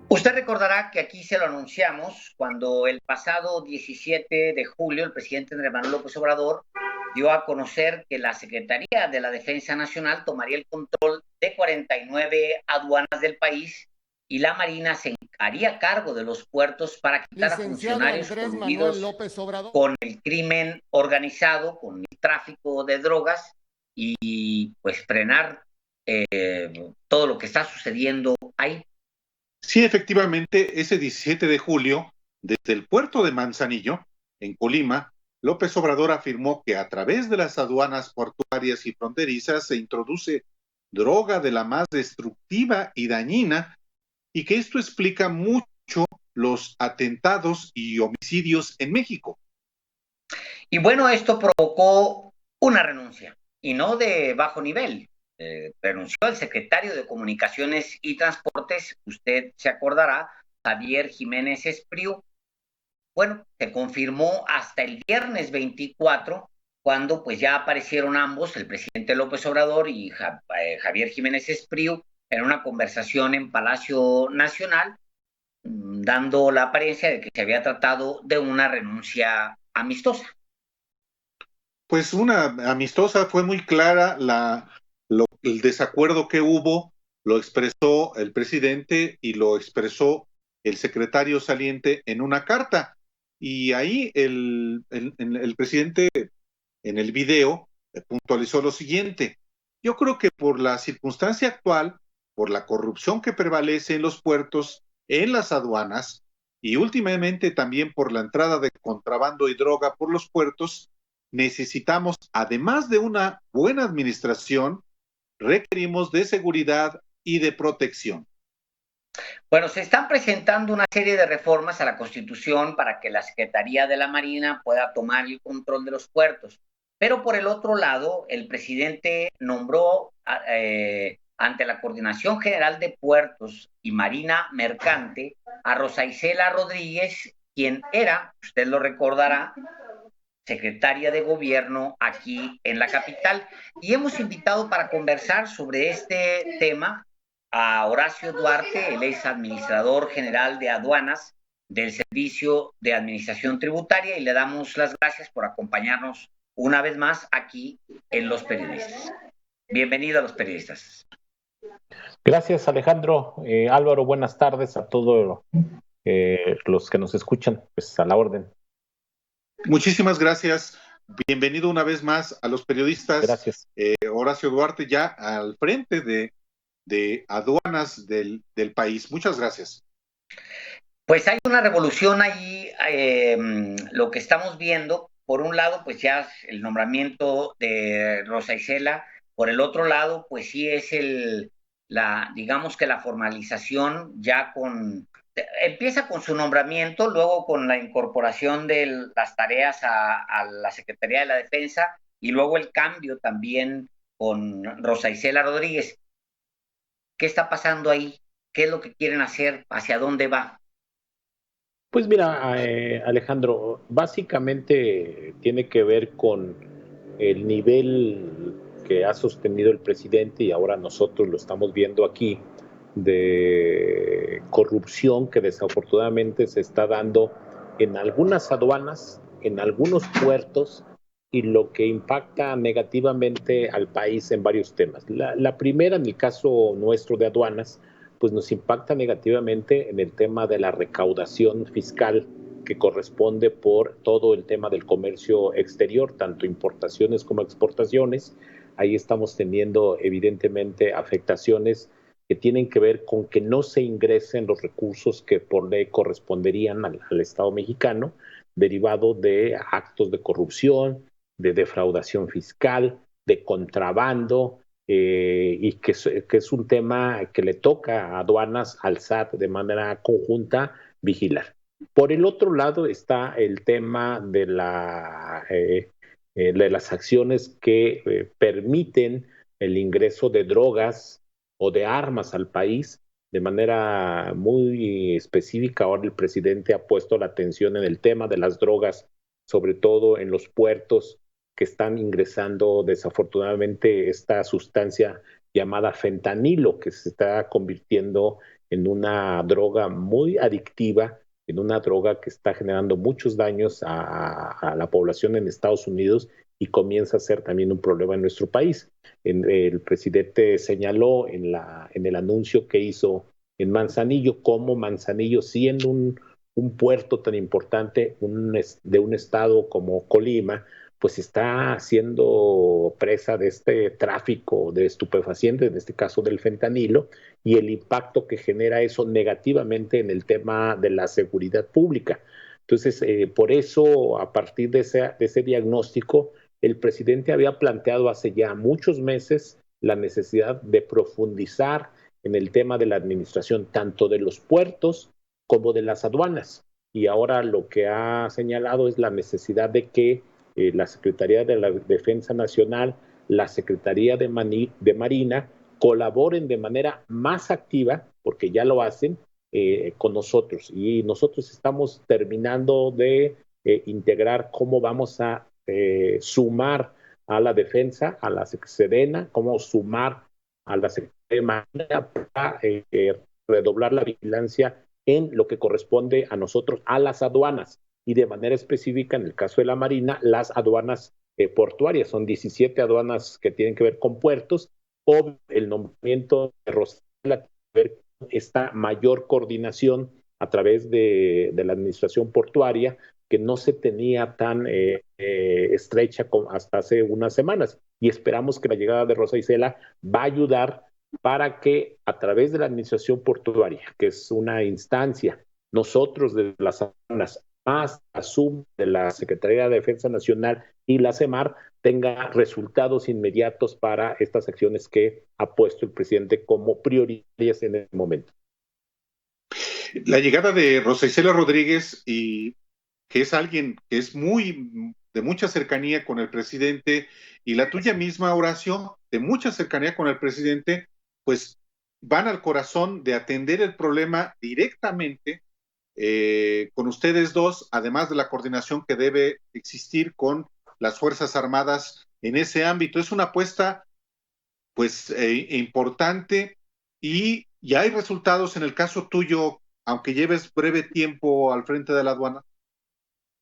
Usted recordará que aquí se lo anunciamos cuando el pasado 17 de julio el presidente Andrés Manuel López Obrador dio a conocer que la Secretaría de la Defensa Nacional tomaría el control de 49 aduanas del país y la Marina se haría cargo de los puertos para quitar a Licenciado funcionarios Andrés Manuel coludidos López Obrador. con el crimen organizado, con el tráfico de drogas y pues frenar todo lo que está sucediendo ahí. Sí, efectivamente, ese 17 de julio, desde el puerto de Manzanillo, en Colima, López Obrador afirmó que a través de las aduanas portuarias y fronterizas se introduce droga de la más destructiva y dañina y que esto explica mucho los atentados y homicidios en México. Y bueno, esto provocó una renuncia, y no de bajo nivel. Renunció el secretario de Comunicaciones y Transportes, usted se acordará, Javier Jiménez Espriu. Bueno, se confirmó hasta el viernes 24, cuando pues ya aparecieron ambos, el presidente López Obrador y Javier Jiménez Espriu, en una conversación en Palacio Nacional, dando la apariencia de que se había tratado de una renuncia amistosa. Pues una amistosa, fue muy clara el desacuerdo que hubo, lo expresó el presidente y lo expresó el secretario saliente en una carta. Y ahí el presidente en el video puntualizó lo siguiente: yo creo que por la circunstancia actual, por la corrupción que prevalece en los puertos, en las aduanas y últimamente también por la entrada de contrabando y droga por los puertos, necesitamos, además de una buena administración, requerimos de seguridad y de protección. Bueno, se están presentando una serie de reformas a la Constitución para que la Secretaría de la Marina pueda tomar el control de los puertos. Pero por el otro lado, el presidente nombró ante la Coordinación General de Puertos y Marina Mercante a Rosa Isela Rodríguez, quien era, usted lo recordará, secretaria de gobierno aquí en la capital. Y hemos invitado para conversar sobre este tema a Horacio Duarte, él es administrador general de aduanas del Servicio de Administración Tributaria, y le damos las gracias por acompañarnos una vez más aquí en Los Periodistas. Bienvenido a Los Periodistas. Gracias, Alejandro. Álvaro, buenas tardes a todos los que nos escuchan, pues a la orden. Muchísimas gracias. Bienvenido una vez más a Los Periodistas. Gracias. Horacio Duarte, ya al frente de aduanas del país. Muchas gracias. Pues hay una revolución ahí, lo que estamos viendo, por un lado, pues ya el nombramiento de Rosa Isela, por el otro lado, pues sí es digamos que la formalización ya empieza con su nombramiento, luego con la incorporación de las tareas a la Secretaría de la Defensa, y luego el cambio también con Rosa Isela Rodríguez. ¿Qué está pasando ahí? ¿Qué es lo que quieren hacer? ¿Hacia dónde va? Pues mira, Alejandro, básicamente tiene que ver con el nivel que ha sostenido el presidente, y ahora nosotros lo estamos viendo aquí, de corrupción que desafortunadamente se está dando en algunas aduanas, en algunos puertos, y lo que impacta negativamente al país en varios temas. La primera, en el caso nuestro de aduanas, pues nos impacta negativamente en el tema de la recaudación fiscal que corresponde por todo el tema del comercio exterior, tanto importaciones como exportaciones. Ahí estamos teniendo evidentemente afectaciones que tienen que ver con que no se ingresen los recursos que por ley corresponderían al Estado mexicano, derivado de actos de corrupción, de defraudación fiscal, de contrabando, y que es un tema que le toca a aduanas, al SAT de manera conjunta vigilar. Por el otro lado está el tema de las acciones que permiten el ingreso de drogas o de armas al país de manera muy específica. Ahora el presidente ha puesto la atención en el tema de las drogas, sobre todo en los puertos que están ingresando desafortunadamente esta sustancia llamada fentanilo, que se está convirtiendo en una droga muy adictiva, en una droga que está generando muchos daños a la población en Estados Unidos y comienza a ser también un problema en nuestro país. El presidente señaló en el anuncio que hizo en Manzanillo, cómo Manzanillo, siendo un puerto tan importante de un estado como Colima, pues está siendo presa de este tráfico de estupefacientes, en este caso del fentanilo, y el impacto que genera eso negativamente en el tema de la seguridad pública. Entonces, por eso, a partir de ese diagnóstico, el presidente había planteado hace ya muchos meses la necesidad de profundizar en el tema de la administración, tanto de los puertos como de las aduanas. Y ahora lo que ha señalado es la necesidad de que la Secretaría de la Defensa Nacional, la Secretaría de Marina, colaboren de manera más activa, porque ya lo hacen, con nosotros. Y nosotros estamos terminando de integrar cómo vamos a sumar a la defensa, a la Sedena, cómo sumar a la Secretaría de Marina para redoblar la vigilancia en lo que corresponde a nosotros, a las aduanas, y de manera específica, en el caso de la Marina, las aduanas portuarias. Son 17 aduanas que tienen que ver con puertos, o el nombramiento de Rosela tiene que ver con esta mayor coordinación a través de la administración portuaria, que no se tenía tan estrecha hasta hace unas semanas. Y esperamos que la llegada de Rosa Isela va a ayudar para que a través de la administración portuaria, que es una instancia, nosotros de las aduanas, más la suma de la Secretaría de Defensa Nacional y la CEMAR, tenga resultados inmediatos para estas acciones que ha puesto el presidente como prioritarias en el momento. La llegada de Rosa Isela Rodríguez, y que es alguien que es de mucha cercanía con el presidente, y la tuya misma, Horacio, de mucha cercanía con el presidente, pues van al corazón de atender el problema directamente con ustedes dos, además de la coordinación que debe existir con las Fuerzas Armadas en ese ámbito. Es una apuesta pues importante, y ya hay resultados en el caso tuyo, aunque lleves breve tiempo al frente de la aduana.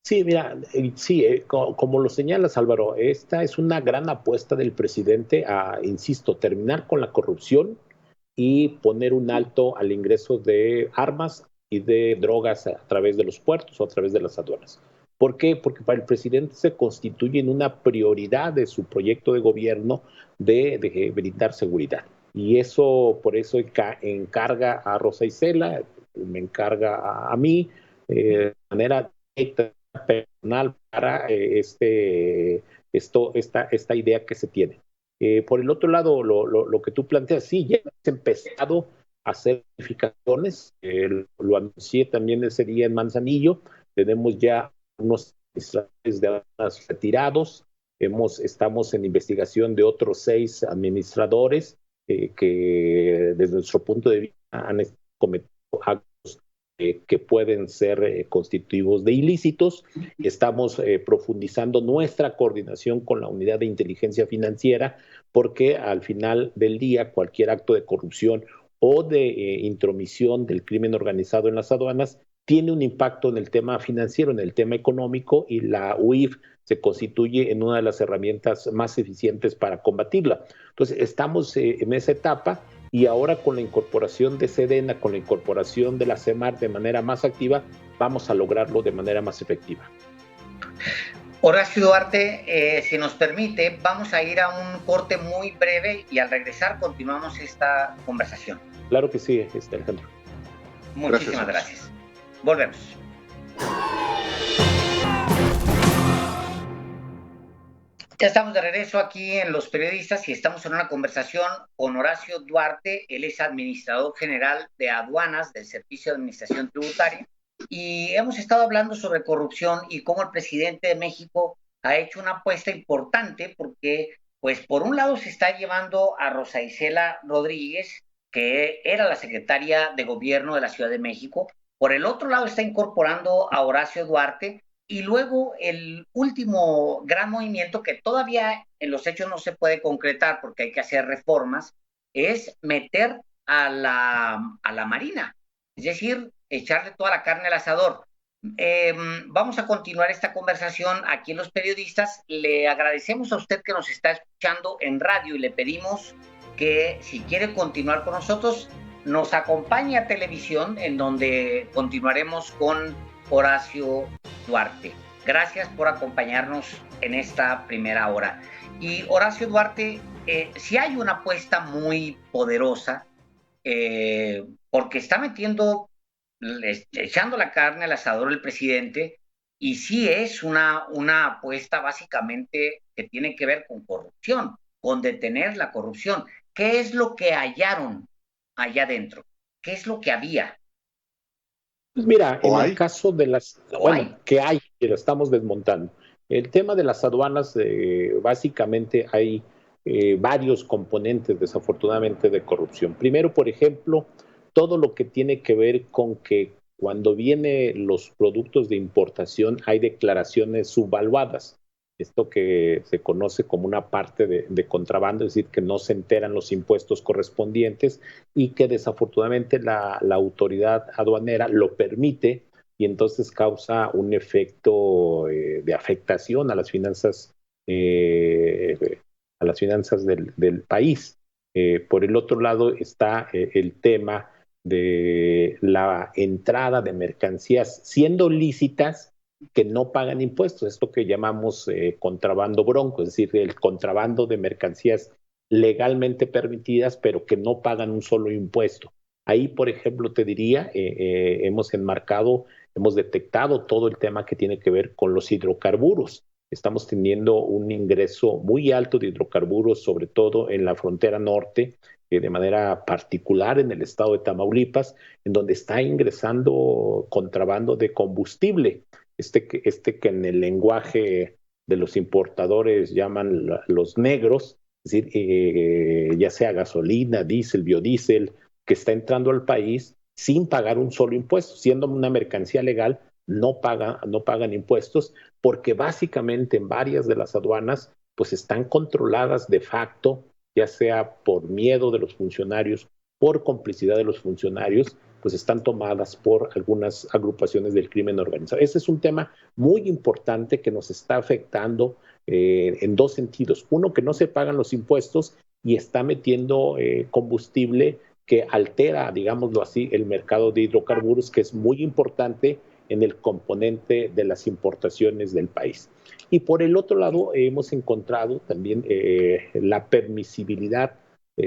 Sí, mira, sí, como lo señalas, Álvaro, esta es una gran apuesta del presidente a, insisto, terminar con la corrupción y poner un alto al ingreso de armas y de drogas a través de los puertos o a través de las aduanas. ¿Por qué? Porque para el presidente se constituye en una prioridad de su proyecto de gobierno de brindar seguridad. Y eso, por eso encarga a Rosa Isela, me encarga a mí, de manera directa, personal, para esta idea que se tiene. Por el otro lado, lo que tú planteas, sí, ya has empezado a hacer verificaciones, lo anuncié también ese día en Manzanillo, tenemos ya unos administradores de aduanas retirados, estamos en investigación de otros 6 administradores que desde nuestro punto de vista han cometido actos que pueden ser constitutivos de ilícitos. Estamos profundizando nuestra coordinación con la Unidad de Inteligencia Financiera, porque al final del día cualquier acto de corrupción o de intromisión del crimen organizado en las aduanas tiene un impacto en el tema financiero, en el tema económico, y la UIF se constituye en una de las herramientas más eficientes para combatirla. Entonces, estamos en esa etapa, y ahora con la incorporación de Sedena, con la incorporación de la CEMAR de manera más activa, vamos a lograrlo de manera más efectiva. Horacio Duarte, si nos permite, vamos a ir a un corte muy breve y al regresar continuamos esta conversación. Claro que sí, Alejandro. Muchísimas gracias. Volvemos. Ya estamos de regreso aquí en Los Periodistas y estamos en una conversación con Horacio Duarte. Él es administrador general de aduanas del Servicio de Administración Tributaria, y hemos estado hablando sobre corrupción y cómo el presidente de México ha hecho una apuesta importante, porque pues por un lado se está llevando a Rosa Isela Rodríguez, que era la secretaria de gobierno de la Ciudad de México, por el otro lado está incorporando a Horacio Duarte, y luego el último gran movimiento, que todavía en los hechos no se puede concretar porque hay que hacer reformas, es meter a la Marina, es decir, echarle toda la carne al asador. Vamos a continuar esta conversación aquí en Los Periodistas. Le agradecemos a usted que nos está escuchando en radio y le pedimos que si quiere continuar con nosotros, nos acompañe a televisión, en donde continuaremos con Horacio Duarte. Gracias por acompañarnos en esta primera hora. Y Horacio Duarte, sí hay una apuesta muy poderosa, porque está echando la carne al asador el presidente, y sí es una apuesta básicamente que tiene que ver con corrupción, con detener la corrupción. ¿Qué es lo que hallaron allá adentro? ¿Qué es lo que había? Pues mira, en el caso de que hay, que lo estamos desmontando. El tema de las aduanas, básicamente hay varios componentes, desafortunadamente, de corrupción. Primero, por ejemplo, todo lo que tiene que ver con que cuando vienen los productos de importación hay declaraciones subvaluadas. Esto que se conoce como una parte de contrabando, es decir, que no se enteran los impuestos correspondientes y que desafortunadamente la autoridad aduanera lo permite y entonces causa un efecto de afectación a las finanzas, del país. Por el otro lado está el tema de la entrada de mercancías siendo lícitas que no pagan impuestos, esto que llamamos contrabando bronco, es decir, el contrabando de mercancías legalmente permitidas, pero que no pagan un solo impuesto. Ahí, por ejemplo, te diría, hemos detectado todo el tema que tiene que ver con los hidrocarburos. Estamos teniendo un ingreso muy alto de hidrocarburos, sobre todo en la frontera norte, de manera particular en el estado de Tamaulipas, en donde está ingresando contrabando de combustible. Que en el lenguaje de los importadores llaman los negros, es decir, ya sea gasolina, diésel, biodiesel, que está entrando al país sin pagar un solo impuesto, siendo una mercancía legal, no pagan impuestos, porque básicamente en varias de las aduanas pues están controladas de facto, ya sea por miedo de los funcionarios, por complicidad de los funcionarios, pues están tomadas por algunas agrupaciones del crimen organizado. Ese es un tema muy importante que nos está afectando en dos sentidos. Uno, que no se pagan los impuestos y está metiendo combustible que altera, digámoslo así, el mercado de hidrocarburos, que es muy importante en el componente de las importaciones del país. Y por el otro lado, hemos encontrado también la permisibilidad,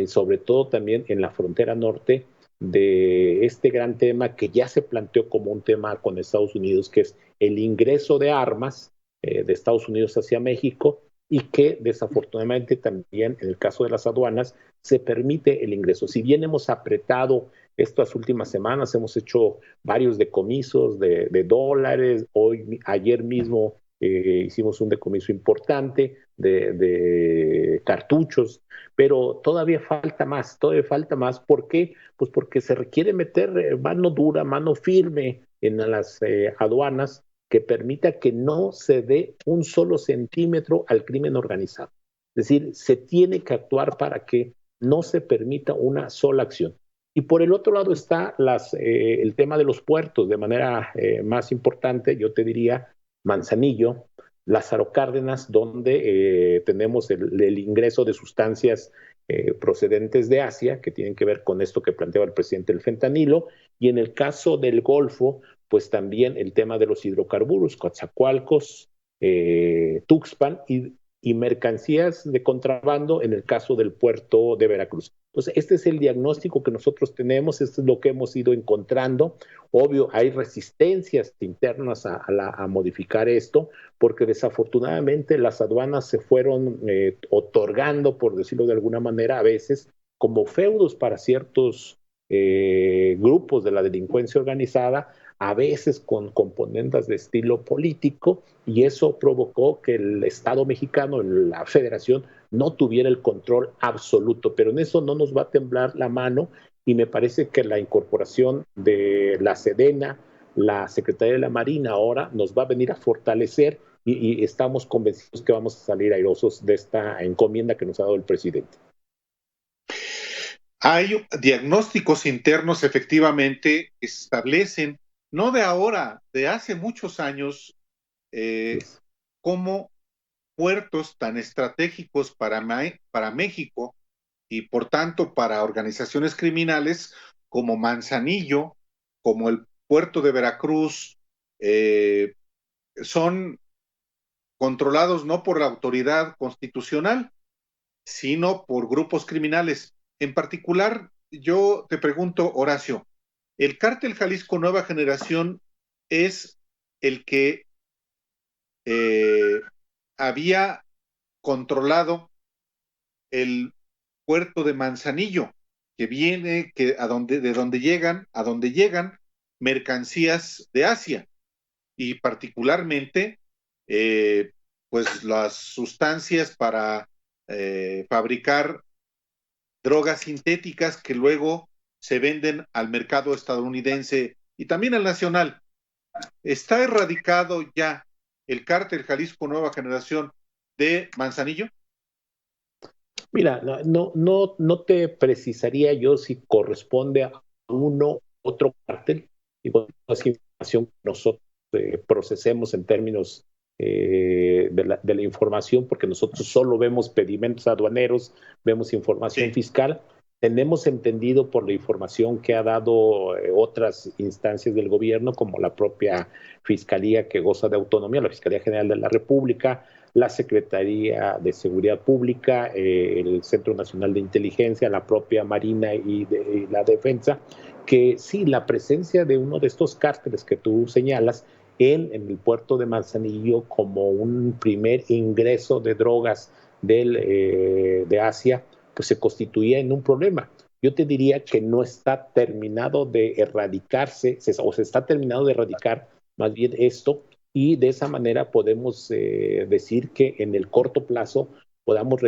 sobre todo también en la frontera norte, de este gran tema que ya se planteó como un tema con Estados Unidos, que es el ingreso de armas de Estados Unidos hacia México, y que desafortunadamente también en el caso de las aduanas se permite el ingreso. Si bien hemos apretado estas últimas semanas, hemos hecho varios decomisos de dólares, ayer mismo hicimos un decomiso importante de cartuchos, pero todavía falta más. ¿Por qué? Pues porque se requiere meter mano dura, mano firme en las aduanas, que permita que no se dé un solo centímetro al crimen organizado. Es decir, se tiene que actuar para que no se permita una sola acción. Y por el otro lado está el tema de los puertos, de manera más importante, yo te diría Manzanillo, Lázaro Cárdenas, donde tenemos el ingreso de sustancias procedentes de Asia, que tienen que ver con esto que planteaba el presidente, el fentanilo, y en el caso del Golfo, pues también el tema de los hidrocarburos, Coatzacoalcos, Tuxpan y mercancías de contrabando en el caso del puerto de Veracruz. Entonces, este es el diagnóstico que nosotros tenemos, esto es lo que hemos ido encontrando. Obvio, hay resistencias internas a modificar esto, porque desafortunadamente las aduanas se fueron otorgando, por decirlo de alguna manera, a veces como feudos para ciertos grupos de la delincuencia organizada, a veces con componentes de estilo político, y eso provocó que el Estado mexicano, la Federación, no tuviera el control absoluto. Pero en eso no nos va a temblar la mano, y me parece que la incorporación de la Sedena, la Secretaría de la Marina ahora, nos va a venir a fortalecer, y estamos convencidos que vamos a salir airosos de esta encomienda que nos ha dado el presidente. Hay diagnósticos internos efectivamente que establecen, no de ahora, de hace muchos años, cómo puertos tan estratégicos para México y por tanto para organizaciones criminales como Manzanillo, como el puerto de Veracruz, son controlados no por la autoridad constitucional, sino por grupos criminales. En particular, yo te pregunto, Horacio, ¿el cártel Jalisco Nueva Generación es el que había controlado el puerto de Manzanillo, que viene de donde llegan mercancías de Asia y particularmente pues las sustancias para fabricar drogas sintéticas que luego se venden al mercado estadounidense y también al nacional? ¿Está erradicado ya el cártel Jalisco Nueva Generación de Manzanillo? Mira, no te precisaría yo si corresponde a uno u otro cártel, y es información que nosotros procesemos en términos de la información, porque nosotros solo vemos pedimentos aduaneros, vemos información fiscal. Tenemos entendido por la información que ha dado otras instancias del gobierno, como la propia Fiscalía que goza de autonomía, la Fiscalía General de la República, la Secretaría de Seguridad Pública, el Centro Nacional de Inteligencia, la propia Marina y la Defensa, que sí, la presencia de uno de estos cárteles que tú señalas en el puerto de Manzanillo como un primer ingreso de drogas de Asia, pues se constituía en un problema. Yo te diría que no está terminado de erradicarse, o se está terminado de erradicar más bien esto, y de esa manera podemos decir que en el corto plazo podamos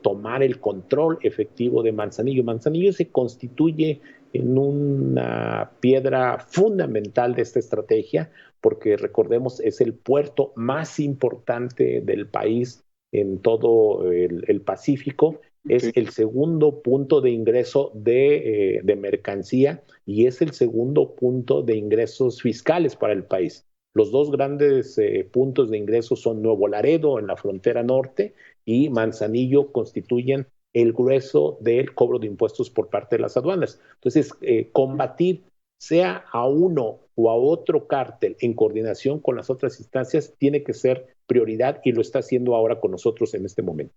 tomar el control efectivo de Manzanillo. Manzanillo se constituye en una piedra fundamental de esta estrategia, porque recordemos, es el puerto más importante del país en todo el Pacífico, es el segundo punto de ingreso de mercancía y es el segundo punto de ingresos fiscales para el país. Los dos grandes puntos de ingresos son Nuevo Laredo en la frontera norte y Manzanillo constituyen el grueso del cobro de impuestos por parte de las aduanas. Entonces, combatir sea a uno o a otro cártel en coordinación con las otras instancias tiene que ser prioridad y lo está haciendo ahora con nosotros en este momento.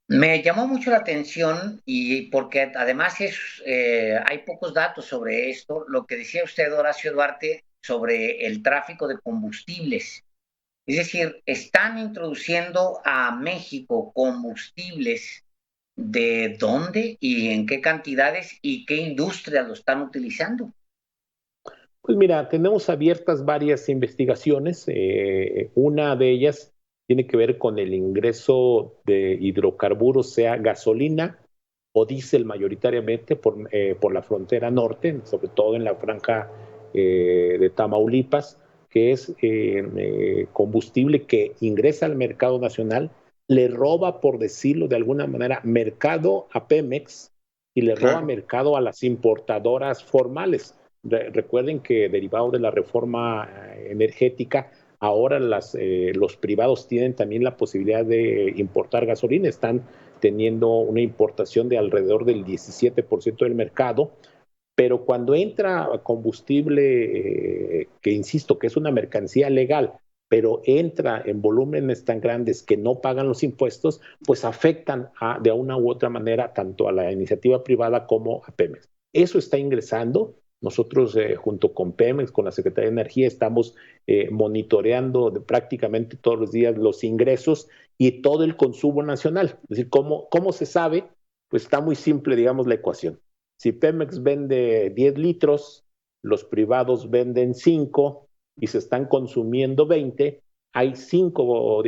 Me llamó mucho la atención y porque además hay pocos datos sobre esto, lo que decía usted, Horacio Duarte, sobre el tráfico de combustibles. Es decir, están introduciendo a México combustibles. ¿De dónde y en qué cantidades y qué industrias lo están utilizando? Pues mira, tenemos abiertas varias investigaciones. Una de ellas tiene que ver con el ingreso de hidrocarburos, sea gasolina o diésel mayoritariamente por la frontera norte, sobre todo en la franja de Tamaulipas, que es combustible que ingresa al mercado nacional, le roba, por decirlo de alguna manera, mercado a Pemex y le roba mercado a las importadoras formales. Recuerden que derivado de la reforma energética, ahora los privados tienen también la posibilidad de importar gasolina, están teniendo una importación de alrededor del 17% del mercado, pero cuando entra combustible, que insisto, que es una mercancía legal, pero entra en volúmenes tan grandes que no pagan los impuestos, pues afectan de una u otra manera tanto a la iniciativa privada como a Pemex. Eso está ingresando. Nosotros, junto con Pemex, con la Secretaría de Energía, estamos monitoreando prácticamente todos los días los ingresos y todo el consumo nacional. Es decir, ¿cómo se sabe? Pues está muy simple, digamos, la ecuación. Si Pemex vende 10 litros, los privados venden 5 y se están consumiendo 20, hay 5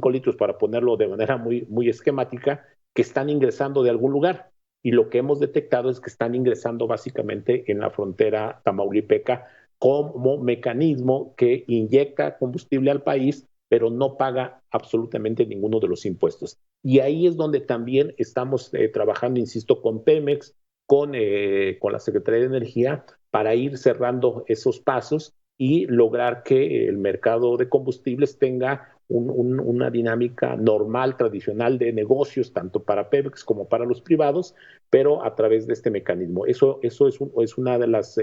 litros, para ponerlo de manera muy, muy esquemática, que están ingresando de algún lugar. Y lo que hemos detectado es que están ingresando básicamente en la frontera tamaulipeca como mecanismo que inyecta combustible al país, pero no paga absolutamente ninguno de los impuestos. Y ahí es donde también estamos trabajando, insisto, con Pemex, con la Secretaría de Energía, para ir cerrando esos pasos y lograr que el mercado de combustibles tenga una dinámica normal, tradicional de negocios, tanto para Pemex como para los privados, pero a través de este mecanismo. Eso es una de las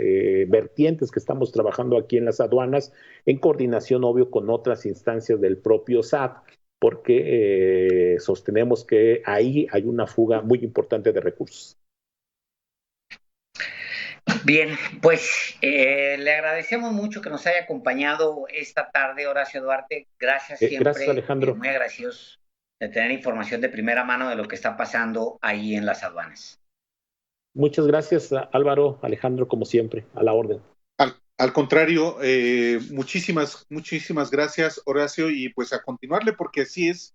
vertientes que estamos trabajando aquí en las aduanas, en coordinación, obvio, con otras instancias del propio SAT, porque sostenemos que ahí hay una fuga muy importante de recursos. Bien, pues le agradecemos mucho que nos haya acompañado esta tarde, Horacio Duarte. Gracias siempre. Gracias, Alejandro. Muy agradecidos de tener información de primera mano de lo que está pasando ahí en las aduanas. Muchas gracias, Álvaro, Alejandro, como siempre, a la orden. Al contrario, muchísimas gracias, Horacio, y pues a continuarle, porque sí es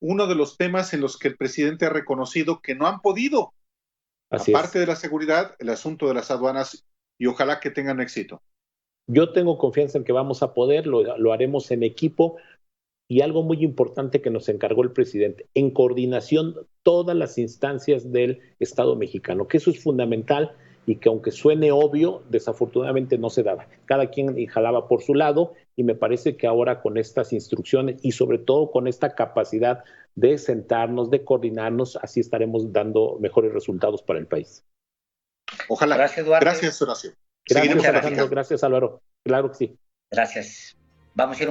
uno de los temas en los que el presidente ha reconocido que no han podido. Aparte de la seguridad, el asunto de las aduanas, y ojalá que tengan éxito. Yo tengo confianza en que vamos a poder, lo haremos en equipo, y algo muy importante que nos encargó el presidente, en coordinación todas las instancias del Estado mexicano, que eso es fundamental y que aunque suene obvio, desafortunadamente no se daba. Cada quien jalaba por su lado, y me parece que ahora con estas instrucciones y sobre todo con esta capacidad de sentarnos, de coordinarnos, así estaremos dando mejores resultados para el país. Ojalá. Gracias, Duarte. Gracias, Horacio. Gracias, Alejandro. Gracias, Álvaro. Claro que sí. Gracias. Vamos a ir